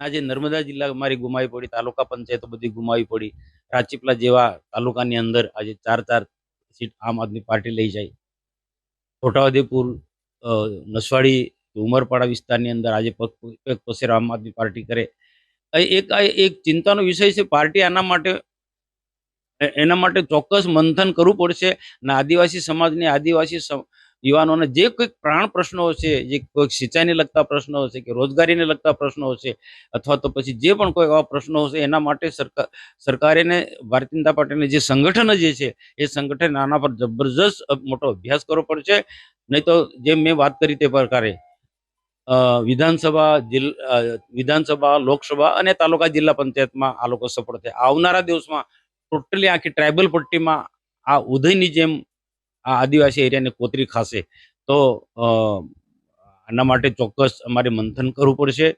આજે નર્મદા જિલ્લા અમારી ગુમાવી પડી, તાલુકા પંચાયતો બધી ગુમાવી પડી. રાજપીપળા જેવા તાલુકાની અંદર આજે 4-4 સીટ આમ આદમી પાર્ટી લઈ જાય. છોટાઉદેપુર, નસવાડી, ઉમરપાડા વિસ્તારની અંદર આજે પગ પસેરા આમ આદમી પાર્ટી કરે. આ એક ચિંતાનો વિષય છે. પાર્ટી એના માટે ચોક્કસ મંથન કરવું પડશે અને આદિવાસી સમાજને, આદિવાસી યુવાનોને જે કોઈક પ્રાણ પ્રશ્નો છે, જે કોઈક સિંચાઈને લગતા પ્રશ્નો હશે કે રોજગારીને લગતા પ્રશ્નો હશે અથવા તો પછી જે પણ કોઈ એવા પ્રશ્નો હશે એના માટે સરકારે ને ભારતીય જનતા પાર્ટીને જે સંગઠન જે છે એ સંગઠન આના પર જબરજસ્ત મોટો અભ્યાસ કરવો પડશે. નહીં તો જેમ મેં વાત કરી તે પ્રકારે વિધાનસભા, લોકસભા અને તાલુકા જિલ્લા પંચાયતમાં આ લોકો સફળ થાય. આવનારા દિવસમાં ટોટલી આખી ટ્રાઇબલ પટ્ટીમાં આ ઉદયની જેમ આ આદિવાસી એરિયાને કોતરી ખાશે. તો આના માટે ચોક્કસ અમારે મંથન કરવું પડશે.